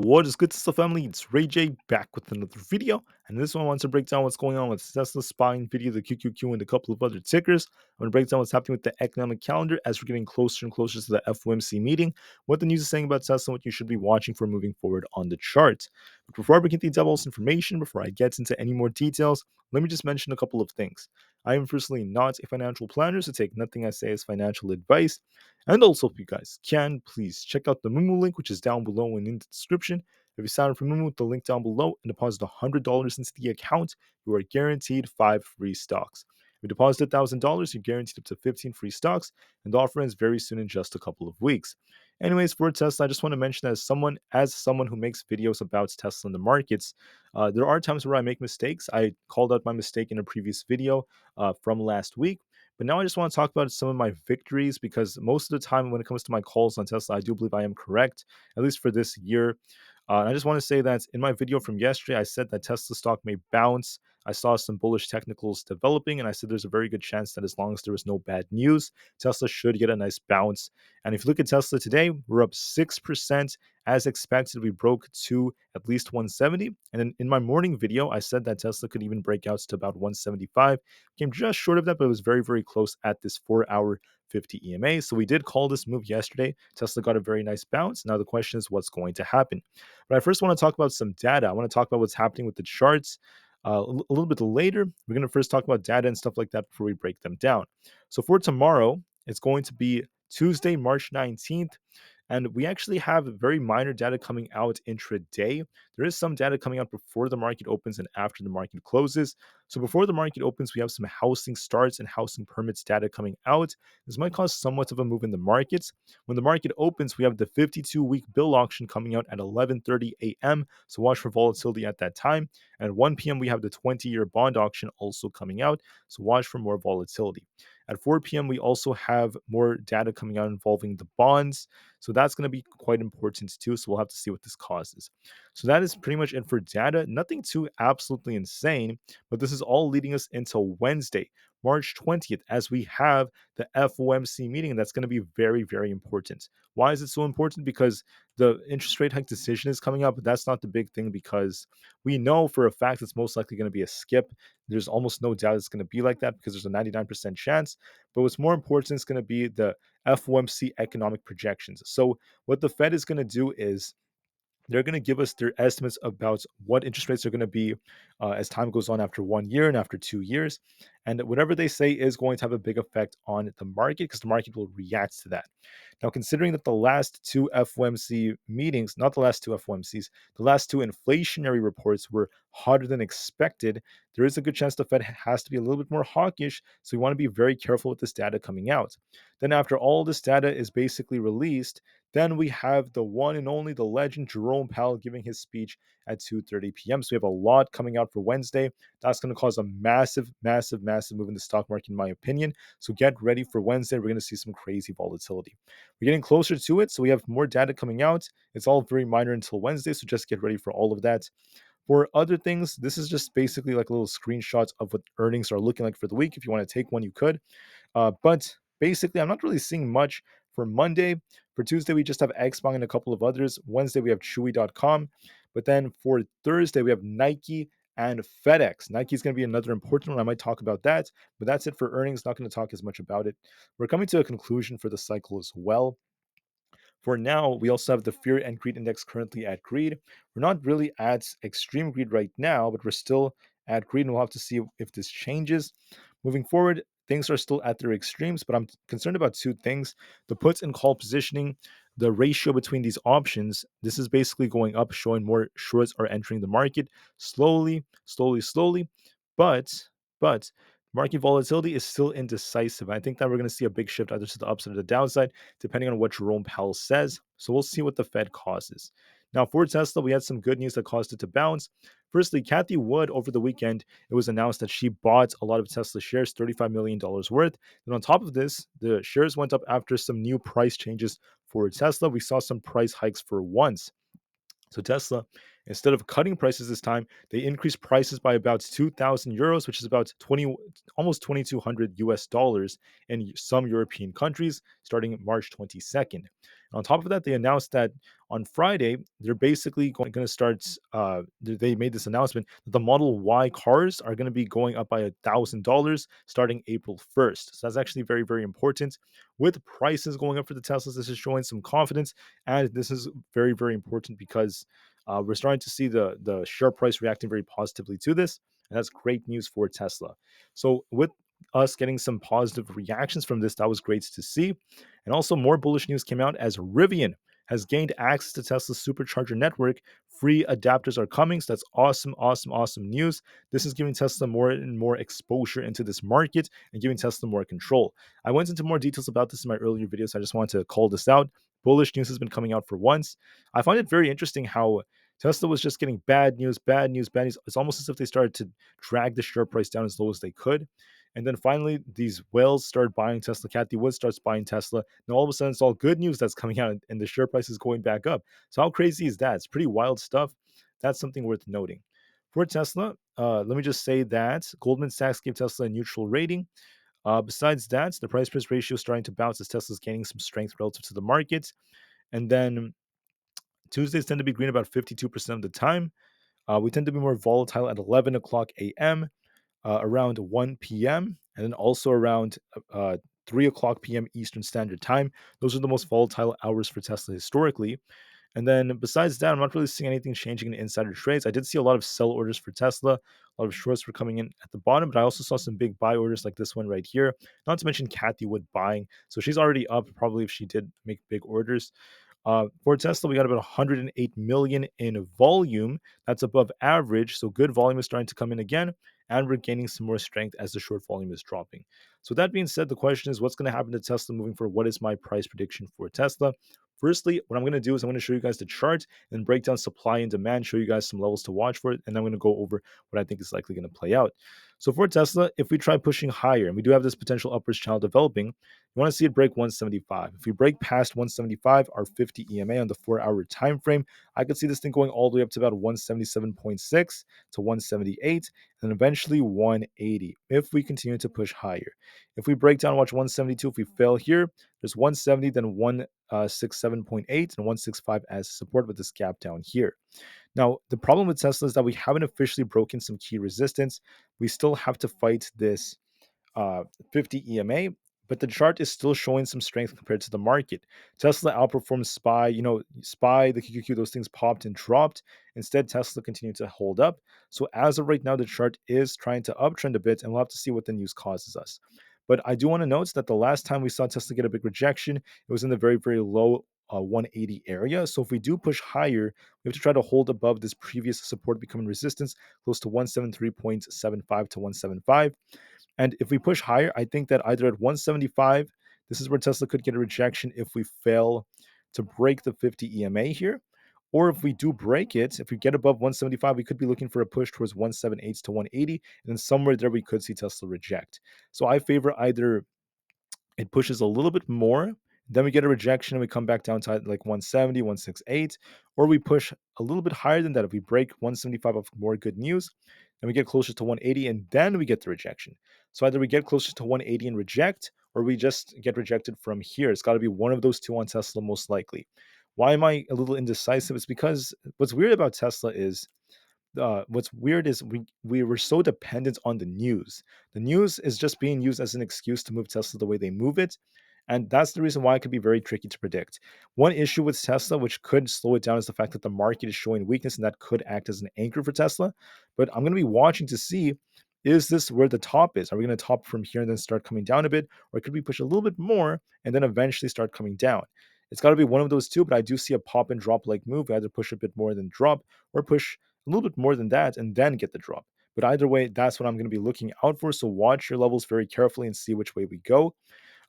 What is good, Tesla family? It's Ray J back with another video, and this one I want to break down what's going on with Tesla, SPY, Nvidia, the QQQ, and a couple of other tickers. I'm going to break down what's happening with the economic calendar as we're getting closer and closer to the FOMC meeting, what the news is saying about Tesla, and what you should be watching for moving forward on the chart. But before I begin the devil's information, before I get into any more details, let me just mention a couple of things. I am personally not a financial planner, so take nothing I say as financial advice. And also, if you guys can, please check out the Moomoo link, which is down below and in the description. If you sign up for Moomoo with the link down below and deposit $100 into the account, you are guaranteed 5 free stocks. If you deposit $1,000, you're guaranteed up to 15 free stocks, and the offer ends very soon in just a couple of weeks. Anyways, for Tesla, I just want to mention that as someone who makes videos about Tesla in the markets, there are times where I make mistakes. I called out my mistake in a previous video from last week. But now I just want to talk about some of my victories because most of the time when it comes to my calls on Tesla, I do believe I am correct, at least for this year. And I just want to say that in my video from yesterday, I said that Tesla stock may bounce. I saw some bullish technicals developing, and I said there's a very good chance that as long as there was no bad news, Tesla should get a nice bounce. And if you look at Tesla today, we're up 6%. As expected, we broke to at least 170. And then in my morning video, I said that Tesla could even break out to about 175. Came just short of that, but it was very, very close at this 4-hour 50 EMA. So we did call this move yesterday. Tesla got a very nice bounce. Now the question is what's going to happen. But I first want to talk about some data. I want to talk about what's happening with the charts. A little bit later, we're going to first talk about data and stuff like that before we break them down. So for tomorrow, it's going to be Tuesday, March 19th. And we actually have very minor data coming out intraday. There is some data coming out before the market opens and after the market closes. So before the market opens, we have some housing starts and housing permits data coming out. This might cause somewhat of a move in the markets. When the market opens, we have the 52-week bill auction coming out at 11:30 a.m. So watch for volatility at that time. And at 1 p.m., we have the 20-year bond auction also coming out. So watch for more volatility. At 4 p.m., we also have more data coming out involving the bonds. So that's going to be quite important too. So we'll have to see what this causes. So that is pretty much it for data. Nothing too absolutely insane, but this is all leading us into Wednesday, March 20th, as we have the FOMC meeting. And that's going to be very, very important. Why is it so important? Because the interest rate hike decision is coming up, but that's not the big thing because we know for a fact it's most likely going to be a skip. There's almost no doubt it's going to be like that because there's a 99% chance. But what's more important is going to be the FOMC economic projections. So what the Fed is going to do is they're going to give us their estimates about what interest rates are going to be as time goes on after 1 year and after 2 years. And whatever they say is going to have a big effect on the market because the market will react to that. Now, considering that the last two FOMC meetings, not the last two FOMCs, the last two inflationary reports were hotter than expected, there is a good chance the Fed has to be a little bit more hawkish. So we want to be very careful with this data coming out. Then, after all this data is basically released, then we have the one and only, the legend Jerome Powell giving his speech at 2:30 p.m. So we have a lot coming out for Wednesday. That's going to cause a massive, massive, massive move in the stock market, in my opinion. So get ready for Wednesday. We're going to see some crazy volatility. We're getting closer to it, so we have more data coming out. It's all very minor until Wednesday, so just get ready for all of that. For other things, this is just basically like little screenshots of what earnings are looking like for the week. If you want to take one, you could. But basically, I'm not really seeing much for Monday. For Tuesday, we just have Xpong and a couple of others. Wednesday, we have Chewy.com. But then for Thursday, we have Nike and FedEx. Nike is going to be another important one. I might talk about that. But that's it for earnings. Not going to talk as much about it. We're coming to a conclusion for the cycle as well. For now, we also have the fear and greed index currently at greed. We're not really at extreme greed right now, but we're still at greed, and we'll have to see if this changes. Moving forward, things are still at their extremes, but I'm concerned about two things: the puts and call positioning, the ratio between these options. This is basically going up, showing more shorts are entering the market slowly, slowly, slowly. But market volatility is still indecisive. I think that we're going to see a big shift either to the upside or the downside, depending on what Jerome Powell says. So we'll see what the Fed causes. Now, for Tesla, we had some good news that caused it to bounce. Firstly, Kathy Wood, over the weekend, it was announced that she bought a lot of Tesla shares, $35 million worth. And on top of this, the shares went up after some new price changes for Tesla. We saw some price hikes for once. So Tesla, instead of cutting prices this time, they increased prices by about 2,000 euros, which is about almost 2,200 US dollars in some European countries, starting March 22nd. And on top of that, they announced that on Friday, they're basically going to start. They made this announcement that the Model Y cars are going to be going up by $1,000 starting April 1st. So that's actually very, very important. With prices going up for the Teslas, this is showing some confidence, and this is very, very important because we're starting to see the share price reacting very positively to this, and that's great news for Tesla. So with us getting some positive reactions from this, that was great to see. And also, more bullish news came out as Rivian has gained access to Tesla's supercharger network. Free adapters are coming. So that's awesome, awesome, awesome news. This is giving Tesla more and more exposure into this market and giving Tesla more control. I went into more details about this in my earlier videos. So I just wanted to call this out. Bullish news has been coming out for once. I find it very interesting how Tesla was just getting bad news, bad news, bad news. It's almost as if they started to drag the share price down as low as they could. And then finally, these whales started buying Tesla. Kathy Wood starts buying Tesla. Now all of a sudden, it's all good news that's coming out, and the share price is going back up. So how crazy is that? It's pretty wild stuff. That's something worth noting. For Tesla, let me just say that Goldman Sachs gave Tesla a neutral rating. Besides that, the price price ratio is starting to bounce as Tesla's gaining some strength relative to the market. And then Tuesdays tend to be green about 52% of the time. We tend to be more volatile at 11 o'clock a.m., around 1 p.m., and then also around 3 o'clock p.m. Eastern Standard Time. Those are the most volatile hours for Tesla historically. And then besides that, I'm not really seeing anything changing in insider trades. I did see a lot of sell orders for Tesla. A lot of shorts were coming in at the bottom, but I also saw some big buy orders like this one right here. Not to mention Kathy Wood buying. So she's already up, probably if she did make big orders. For Tesla, we got about 108 million in volume. That's above average. So good volume is starting to come in again, and we're gaining some more strength as the short volume is dropping. So that being said, the question is what's going to happen to Tesla moving forward? What is my price prediction for Tesla? Firstly, what I'm going to do is I'm going to show you guys the chart and break down supply and demand, show you guys some levels to watch for it, and I'm going to go over what I think is likely going to play out. So for Tesla, if we try pushing higher, and we do have this potential upwards channel developing, you want to see it break 175. If we break past 175, our 50 EMA on the 4-hour time frame, I could see this thing going all the way up to about 177.6 to 178, and eventually 180 if we continue to push higher. If we break down, watch 172. If we fail here, there's 170, then 167.8 and 165 as support with this gap down here. Now, the problem with Tesla is that we haven't officially broken some key resistance. We still have to fight this 50 EMA, but the chart is still showing some strength compared to the market. Tesla outperforms SPY. SPY, the QQQ, those things popped and dropped. Instead, Tesla continued to hold up. So as of right now, the chart is trying to uptrend a bit, and we'll have to see what the news causes us. But I do want to note that the last time we saw Tesla get a big rejection, it was in the very, very low 180 area. So if we do push higher, we have to try to hold above this previous support becoming resistance close to 173.75 to 175. And if we push higher, I think that either at 175, this is where Tesla could get a rejection if we fail to break the 50 EMA here. Or if we do break it, if we get above 175, we could be looking for a push towards 178 to 180. And then somewhere there, we could see Tesla reject. So I favor either it pushes a little bit more, then we get a rejection and we come back down to like 170, 168, or we push a little bit higher than that. If we break 175 of more good news, and we get closer to 180 and then we get the rejection. So either we get closer to 180 and reject, or we just get rejected from here. It's got to be one of those two on Tesla, most likely. Why am I a little indecisive? It's because what's weird about Tesla is what's weird is we were so dependent on the news. The news is just being used as an excuse to move Tesla the way they move it. And that's the reason why it could be very tricky to predict. One issue with Tesla, which could slow it down, is the fact that the market is showing weakness, and that could act as an anchor for Tesla. But I'm going to be watching to see, is this where the top is? Are we going to top from here and then start coming down a bit? Or could we push a little bit more and then eventually start coming down? It's got to be one of those two, but I do see a pop and drop like move. We either push a bit more than drop, or push a little bit more than that and then get the drop. But either way, that's what I'm going to be looking out for. So watch your levels very carefully and see which way we go.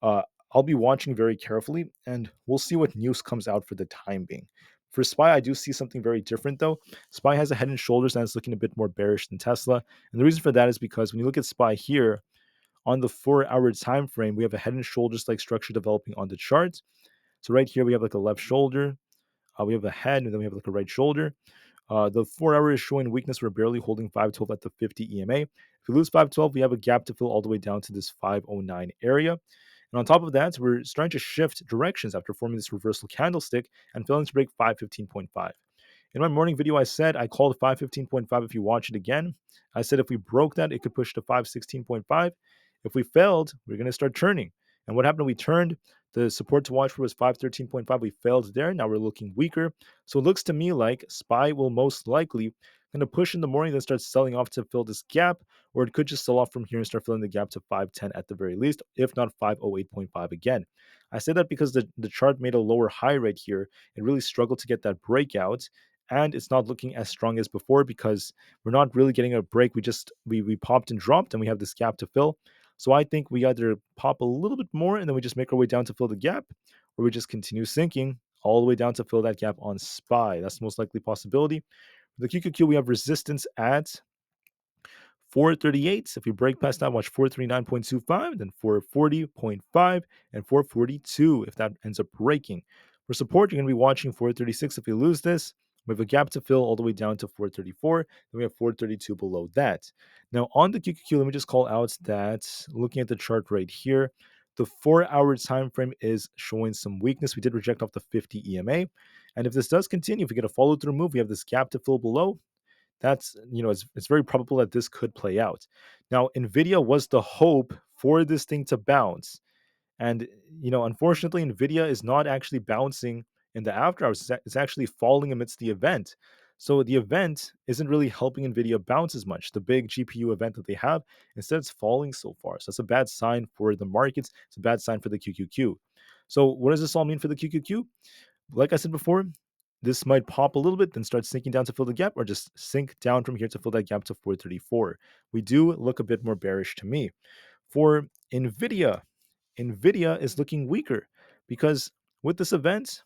Uh, I'll be watching very carefully, and we'll see what news comes out for the time being. For SPY, I do see something very different though. SPY has a head and shoulders and it's looking a bit more bearish than Tesla. And the reason for that is because when you look at SPY here on the 4-hour time frame, we have a head and shoulders like structure developing on the chart. So right here we have like a left shoulder, we have a head, and then we have like a right shoulder. The 4-hour is showing weakness. We're barely holding 512 at the 50 EMA. If we lose 512, we have a gap to fill all the way down to this 509 area. And on top of that, we're starting to shift directions after forming this reversal candlestick and failing to break 515.5. In my morning video, I said I called 515.5. If you watch it again, I said if we broke that, it could push to 516.5. If we failed, we're going to start turning. And what happened? We turned. The support to watch for was 513.5. We failed there. Now we're looking weaker. So it looks to me like SPY will most likely going to push in the morning, then start selling off to fill this gap, or it could just sell off from here and start filling the gap to 510 at the very least, if not 508.5 again. I say that because the chart made a lower high right here. It really struggled to get that breakout, and it's not looking as strong as before because we're not really getting a break. We popped and dropped, and we have this gap to fill. So I think we either pop a little bit more and then we just make our way down to fill the gap, or we just continue sinking all the way down to fill that gap on SPY. That's the most likely possibility. For the QQQ, we have resistance at 438. So if we break past that, watch 439.25, then 440.5, and 442 if that ends up breaking. For support, you're going to be watching 436. If we lose this, we have a gap to fill all the way down to 434. Then we have 432 below that. Now, on the QQQ, let me just call out that looking at the chart right here, the 4-hour time frame is showing some weakness. We did reject off the 50 EMA. And if this does continue, if we get a follow through move, we have this gap to fill below. That's, it's very probable that this could play out. Now, Nvidia was the hope for this thing to bounce. And, unfortunately, Nvidia is not actually bouncing in the after hours. It's actually falling amidst the event. So the event isn't really helping Nvidia bounce as much. The big GPU event that they have, instead, it's falling so far. So it's a bad sign for the markets. It's a bad sign for the QQQ. So what does this all mean for the QQQ? Like I said before, this might pop a little bit, then start sinking down to fill the gap, or just sink down from here to fill that gap to 434. We do look a bit more bearish to me. For Nvidia, Nvidia is looking weaker because with this event,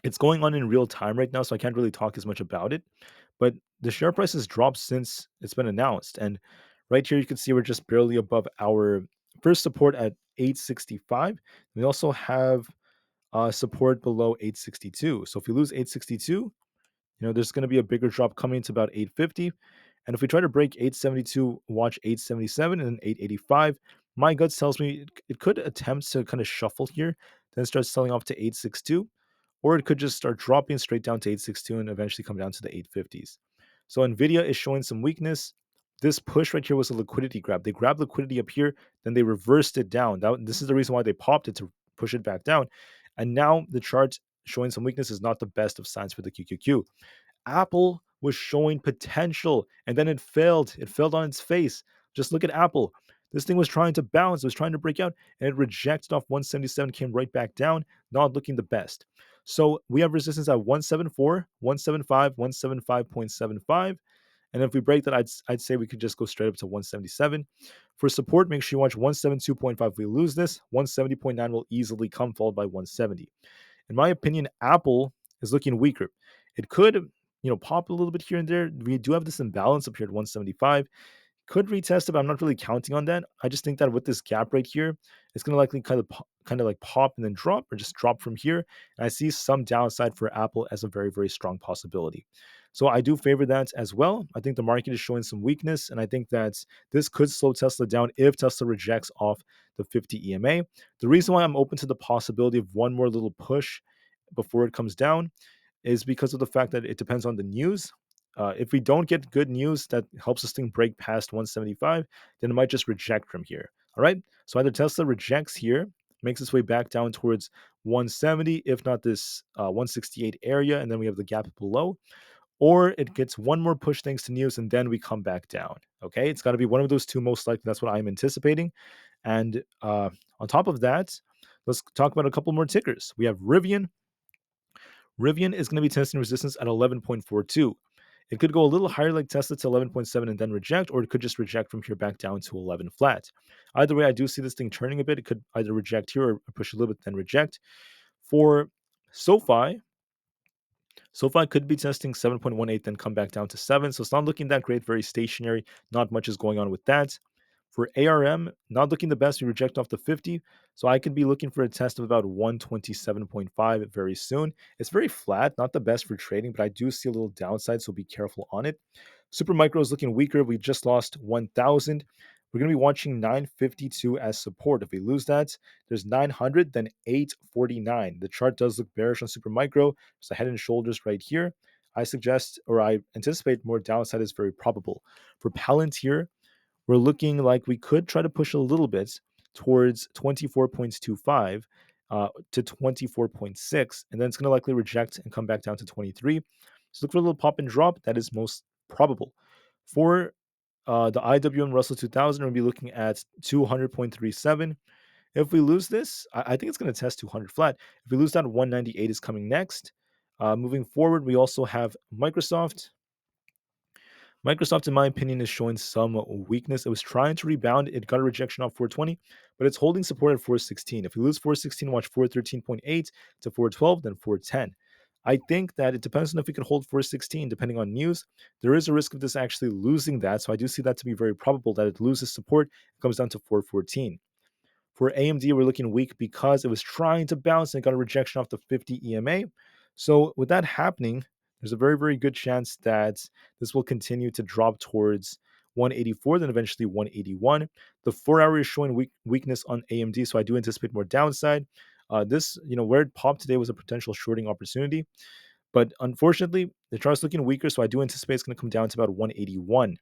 it's going on in real time right now, so I can't really talk as much about it. But the share price has dropped since it's been announced. And right here, you can see we're just barely above our first support at 865. We also have support below 862. So if we lose 862, there's going to be a bigger drop coming to about 850. And if we try to break 872, watch 877 and then 885. My gut tells me it could attempt to kind of shuffle here, then start selling off to 862, or it could just start dropping straight down to 862 and eventually come down to the 850s. So Nvidia is showing some weakness. This push right here was a liquidity grab. They grabbed liquidity up here, then they reversed it down. This is the reason why they popped it, to push it back down. And now the chart showing some weakness is not the best of signs for the QQQ. Aapl was showing potential and then it failed. It failed on its face. Just look at Aapl. This thing was trying to bounce, it was trying to break out, and it rejected off 177, came right back down, not looking the best. So we have resistance at 174, 175, 175.75. And if we break that, I'd say we could just go straight up to 177. For support, make sure you watch 172.5. If we lose this, 170.9 will easily come, followed by 170. In my opinion, Aapl is looking weaker. It could, pop a little bit here and there. We do have this imbalance up here at 175. Could retest it, but I'm not really counting on that. I just think that with this gap right here, it's going to likely kind of like pop and then drop, or just drop from here. And I see some downside for Aapl as a very, very strong possibility. So I do favor that as well. I think the market is showing some weakness, and I think that this could slow Tesla down if Tesla rejects off the 50 EMA. The reason why I'm open to the possibility of one more little push before it comes down is because of the fact that it depends on the news. If we don't get good news that helps this thing break past 175, then it might just reject from here. All right. So either Tesla rejects here, makes its way back down towards 170, if not this 168 area, and then we have the gap below, or it gets one more push thanks to news, and then we come back down. Okay. It's got to be one of those two most likely. That's what I'm anticipating. And on top of that, let's talk about a couple more tickers. We have Rivian. Rivian is going to be testing resistance at 11.42. It could go a little higher like Tesla to 11.7 and then reject, or it could just reject from here back down to 11 flat. Either way, I do see this thing turning a bit. It could either reject here or push a little bit, then reject. For SoFi, SoFi could be testing 7.18, then come back down to 7. So it's not looking that great, very stationary. Not much is going on with that. For ARM, not looking the best. We reject off the 50. So I could be looking for a test of about 127.5 very soon. It's very flat, not the best for trading, but I do see a little downside, so be careful on it. Supermicro is looking weaker. We just lost 1,000. we're going to be watching 952 as support. If we lose that, there's 900, then 849. The chart does look bearish on super micro. There's a head and shoulders right here. I suggest, or I anticipate, more downside is very probable. For Palantir, we're looking like we could try to push a little bit towards 24.25 to 24.6, and then it's going to likely reject and come back down to 23. So look for a little pop and drop. That is most probable. For the IWM Russell 2000, we're going to be looking at 200.37. If we lose this, I think it's going to test 200 flat. If we lose that, 198 is coming next. Moving forward, we also have Microsoft. Microsoft, in my opinion, is showing some weakness. It was trying to rebound. It got a rejection off 420, but it's holding support at 416. If we lose 416, watch 413.8 to 412, then 410. I think that it depends on if we can hold 416, depending on news. There is a risk of this actually losing that, so I do see that to be very probable that it loses support. It comes down to 414. For AMD, we're looking weak because it was trying to bounce and it got a rejection off the 50 EMA. So with that happening, there's a very, very good chance that this will continue to drop towards 184, then eventually 181. The 4 hour is showing weakness on AMD, so I do anticipate more downside. This, where it popped today was a potential shorting opportunity, but unfortunately, the chart's looking weaker, so I do anticipate it's going to come down to about 181.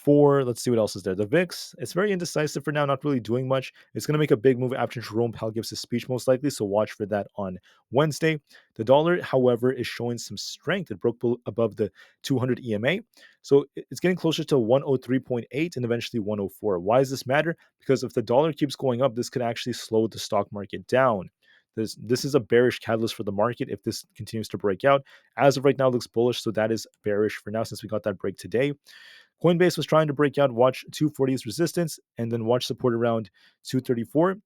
Let's see what else is there. The VIX, it's very indecisive for now, not really doing much. It's going to make a big move after Jerome Powell gives his speech, most likely. So watch for that on Wednesday. The dollar, however, is showing some strength. It broke above the 200 EMA. So it's getting closer to 103.8 and eventually 104. Why does this matter? Because if the dollar keeps going up, this could actually slow the stock market down. This is a bearish catalyst for the market if this continues to break out. As of right now, it looks bullish. So that is bearish for now since we got that break today. Coinbase was trying to break out, watch 240's resistance, and then watch support around 234.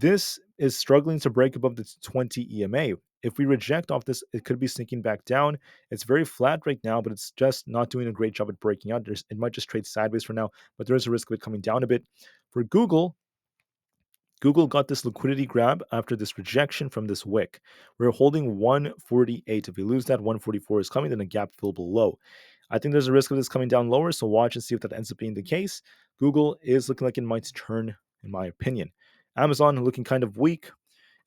This is struggling to break above the 20 EMA. If we reject off this, it could be sinking back down. It's very flat right now, but it's just not doing a great job at breaking out. It might just trade sideways for now, but there is a risk of it coming down a bit. For Google got this liquidity grab after this rejection from this wick. We're holding 148. If we lose that, 144 is coming, then a gap fill below. I think there's a risk of this coming down lower, so watch and see if that ends up being the case. Google is looking like it might turn, in my opinion. Amazon looking kind of weak.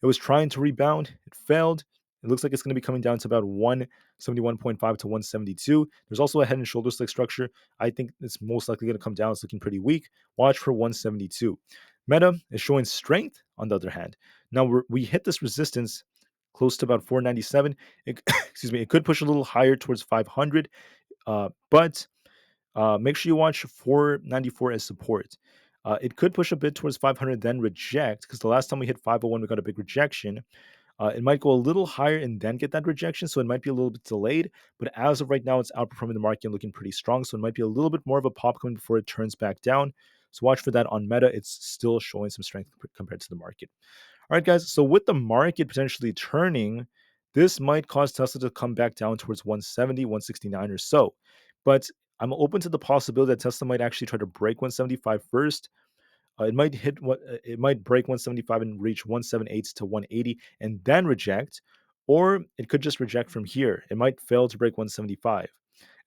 It was trying to rebound. It failed. It looks like it's going to be coming down to about 171.5 to 172. There's also a head and shoulders like structure. I think it's most likely going to come down. It's looking pretty weak. Watch for 172. Meta is showing strength on the other hand. Now we hit this resistance close to about 497. Excuse me. It could push a little higher towards 500. But make sure you watch 494 as support. It could push a bit towards 500, then reject, because the last time we hit 501, we got a big rejection. It might go a little higher and then get that rejection, so it might be a little bit delayed. But as of right now, it's outperforming the market and looking pretty strong, so it might be a little bit more of a pop coming before it turns back down. So watch for that on Meta. It's still showing some strength compared to the market. All right, guys. So with the market potentially turning, this might cause Tesla to come back down towards 170, 169 or so. But I'm open to the possibility that Tesla might actually try to break 175 first. It might break 175 and reach 178 to 180 and then reject, or it could just reject from here. It might fail to break 175.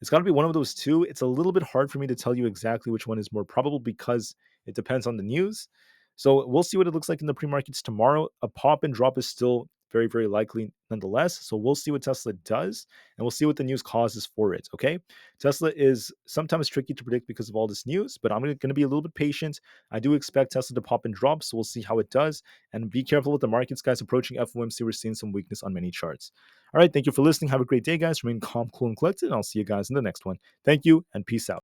It's got to be one of those two. It's a little bit hard for me to tell you exactly which one is more probable because it depends on the news. So we'll see what it looks like in the pre-markets tomorrow. A pop and drop is still very, very likely nonetheless. So we'll see what Tesla does and we'll see what the news causes for it. Okay. Tesla is sometimes tricky to predict because of all this news, but I'm going to be a little bit patient. I do expect Tesla to pop and drop. So we'll see how it does. And be careful with the markets, guys. Approaching FOMC, we're seeing some weakness on many charts. All right. Thank you for listening. Have a great day, guys. Remain calm, cool, and collected. And I'll see you guys in the next one. Thank you and peace out.